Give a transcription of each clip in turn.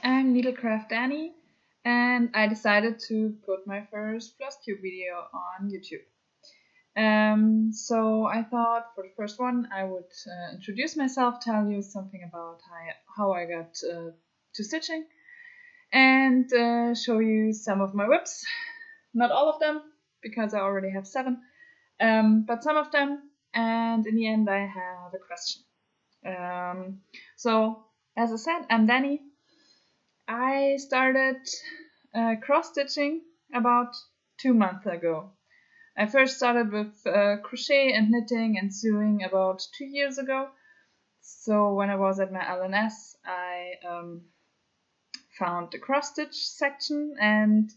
I'm Needlecraft Danny, and I decided to put my first Flosstube video on YouTube. So I thought for the first one I would introduce myself, tell you something about how I got to stitching, and show you some of my whips. Not all of them, because I already have 7, but some of them, and in the end I have a question. So as I said, I'm Danny. I started cross-stitching about 2 months ago. I first started with crochet and knitting and sewing about 2 years ago. So when I was at my LNS, I found the cross-stitch section, and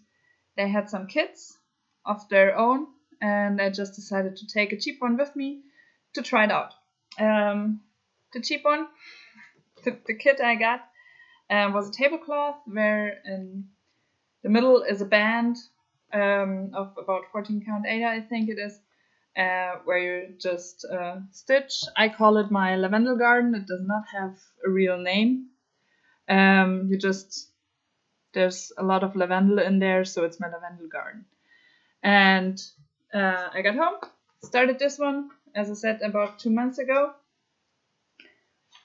they had some kits of their own, and I just decided to take a cheap one with me to try it out. The cheap one, the kit I got, was a tablecloth where in the middle is a band of about 14 count Ada, I think it is, where you just stitch. I call it my lavendel garden. It does not have a real name. There's a lot of lavendel in there, so it's my lavendel garden. And I got home, started this one, as I said, about 2 months ago.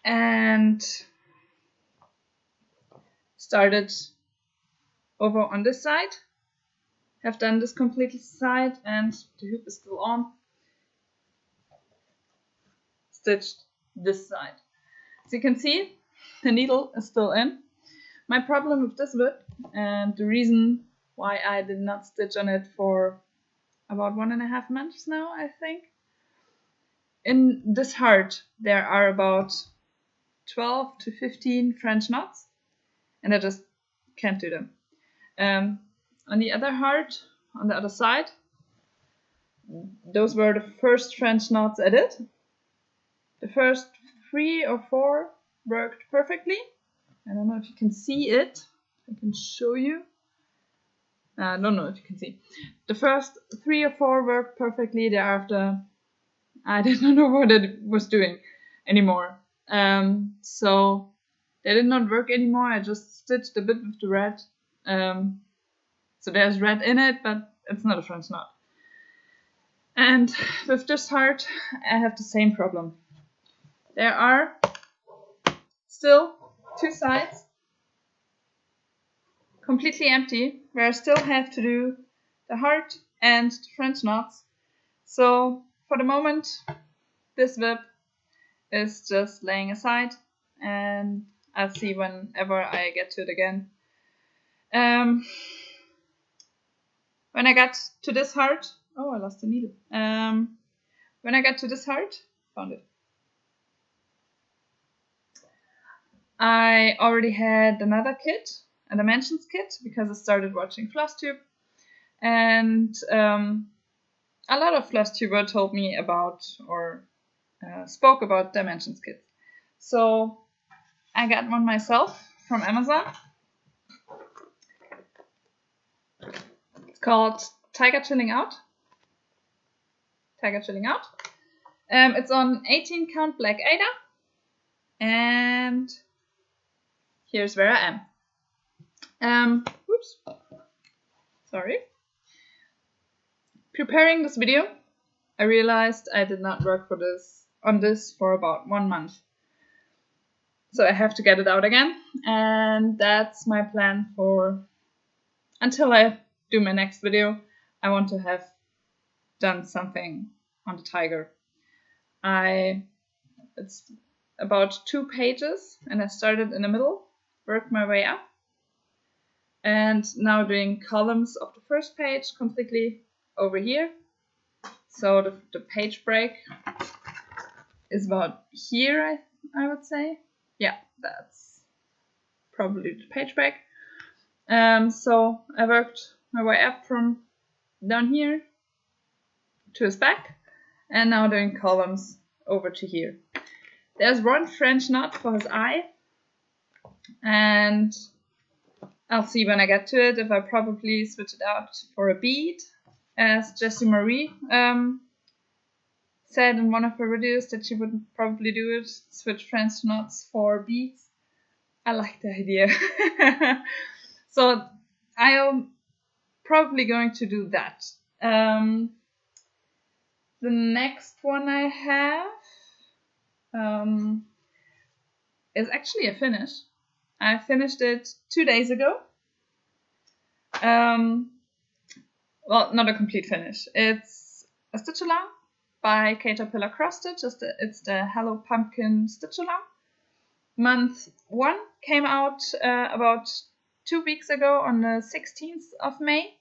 And started over on this side. Have done this completely side, and the hoop is still on. Stitched this side. As you can see, the needle is still in. My problem with this whip, and the reason why I did not stitch on it for about 1.5 months now, I think. In this heart, there are about 12 to 15 French knots, and I just can't do them. On the other heart, on the other side, those were the first French knots I did. The first 3 or 4 worked perfectly. I don't know if you can see it. I can show you. I don't know if you can see. The first 3 or 4 worked perfectly. Thereafter, I did not know what it was doing anymore. So they did not work anymore. I just stitched a bit with the red. So there's red in it, but it's not a French knot. And with this heart, I have the same problem. There are still 2 sides completely empty, where I still have to do the heart and the French knots. So for the moment, this whip is just laying aside, and I'll see whenever I get to it again. When I got to this heart, oh, I lost the needle. When I got to this heart, found it. I already had another kit, a dimensions kit, because I started watching Flosstube, and a lot of Flosstubers told me about or spoke about dimensions kits. So I got one myself from Amazon. It's called Tiger Chilling Out. It's on 18 count black Ada, and here's where I am. Oops, sorry. Preparing this video, I realized I did not work on this for about 1 month. So I have to get it out again, and that's my plan for until I do my next video. I want to have done something on the tiger. It's about 2 pages, and I started in the middle, worked my way up, and now doing columns of the first page completely over here. So the page break is about here, I would say. Yeah, that's probably the page break. So I worked my way up from down here to his back, and now doing columns over to here. There's 1 French knot for his eye, and I'll see when I get to it if I probably switch it out for a bead, as Jessie Marie said in one of her videos that she would probably do it, switch French knots for beads. I like the idea. So I am probably going to do that. The next one I have is actually a finish. I finished it 2 days ago. Well, not a complete finish. It's a stitch along by Caterpillar Cross Stitch. It's the Hello Pumpkin stitch along. Month 1 came out about 2 weeks ago on the 16th of May.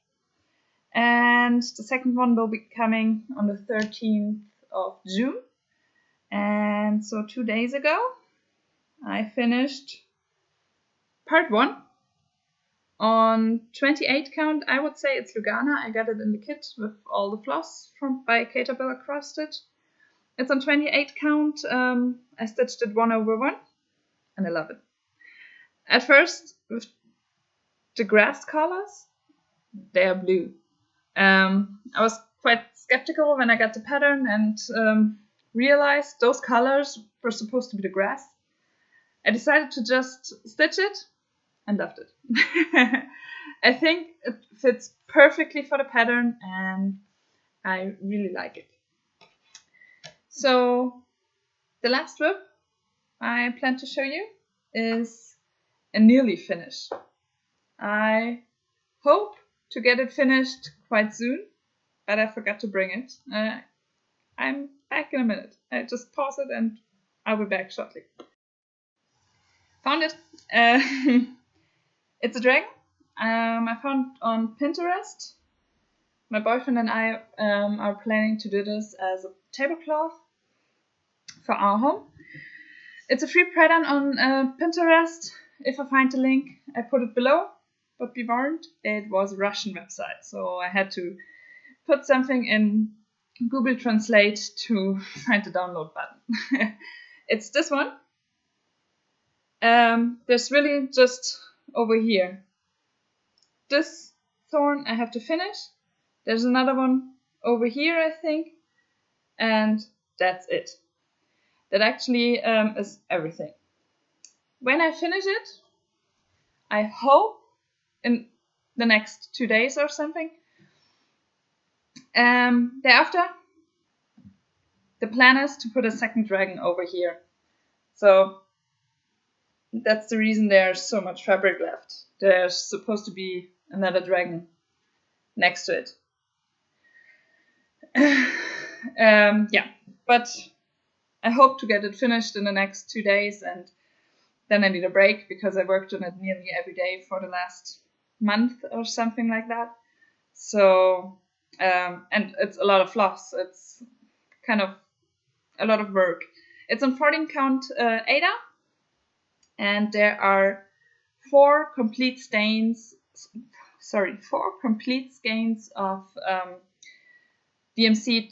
And the second one will be coming on the 13th of June. And so 2 days ago, I finished part 1 on 28 count. I would say it's Lagana. I got it in the kit with all the floss by Caterpillar Cross Stitch. It's on 28 count. I stitched it 1/1, and I love it. At first, with the grass colors, they are blue. I was quite skeptical when I got the pattern and realized those colors were supposed to be the grass. I decided to just stitch it and loved it. I think it fits perfectly for the pattern and I really like it. So the last whip I plan to show you is a nearly finish. I hope to get it finished quite soon, but I forgot to bring it. I'm back in a minute. I just pause it and I'll be back shortly. Found it. It's a dragon. I found on Pinterest. My boyfriend and I are planning to do this as a tablecloth for our home. It's a free pattern on Pinterest. If I find the link, I put it below. But be warned, it was a Russian website, so I had to put something in Google Translate to find the download button. It's this one. There's really just over here. This thorn I have to finish. There's another one over here, I think. And that's it. That actually is everything. When I finish it, I hope in the next 2 days or something. Thereafter, the plan is to put a second dragon over here. So that's the reason there's so much fabric left. There's supposed to be another dragon next to it. Yeah, but I hope to get it finished in the next 2 days, and then I need a break because I worked on it nearly every day for the last month or something like that. So, and it's a lot of floss. It's kind of a lot of work. It's on 14 count Ada, and there are 4 complete skeins of DMC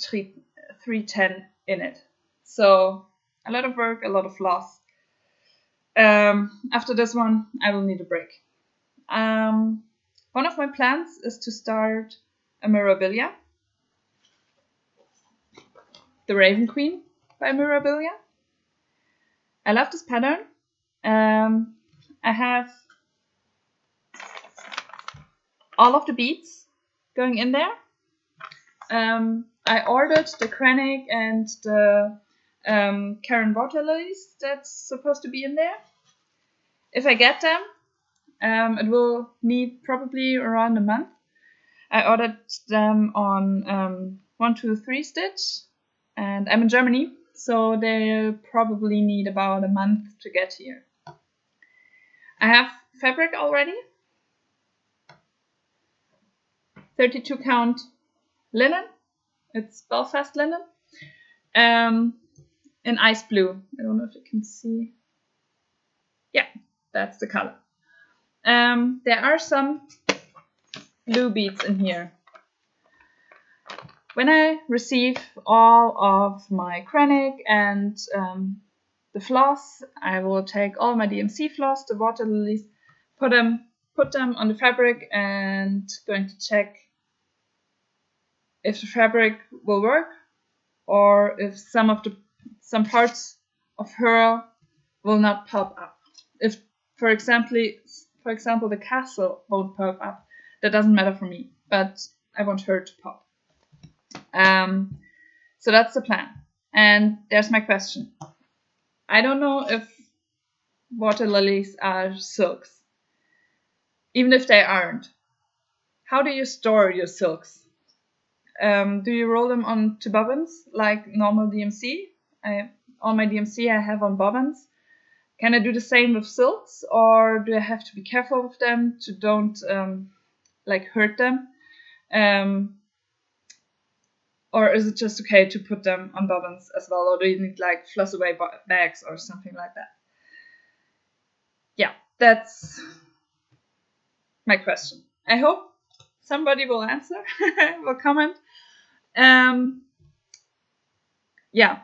310 in it. So a lot of work, a lot of floss. After this one, I will need a break. One of my plans is to start a Mirabilia, the Raven Queen by Mirabilia. I love this pattern. I have all of the beads going in there. I ordered the Krennic and the Karen water lilies that's supposed to be in there. If I get them, it will need probably around a month. I ordered them on 123 stitch, and I'm in Germany, so they'll probably need about a month to get here. I have fabric already, 32 count linen. It's Belfast linen, in ice blue. I don't know if you can see. Yeah, that's the color. There are some blue beads in here. When I receive all of my Krennic and the floss, I will take all my DMC floss, the water lilies, put them on the fabric, and going to check if the fabric will work or if some parts of her will not pop up. If for example, the castle won't pop up. That doesn't matter for me, but I want her to pop. So that's the plan. And there's my question. I don't know if water lilies are silks. Even if they aren't, how do you store your silks? Do you roll them onto bobbins like normal DMC? All my DMC I have on bobbins. Can I do the same with silks, or do I have to be careful with them to don't hurt them? Or is it just okay to put them on bobbins as well, or do you need like floss away bags or something like that? Yeah, that's my question. I hope somebody will answer, will comment. Yeah,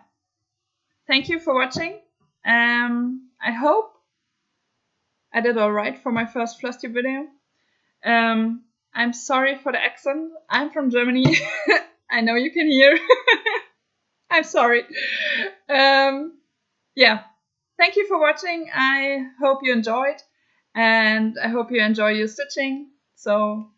thank you for watching. I hope I did all right for my first Flosstube video. I'm sorry for the accent. I'm from Germany. I know you can hear. I'm sorry. Yeah, thank you for watching. I hope you enjoyed, and I hope you enjoy your stitching. So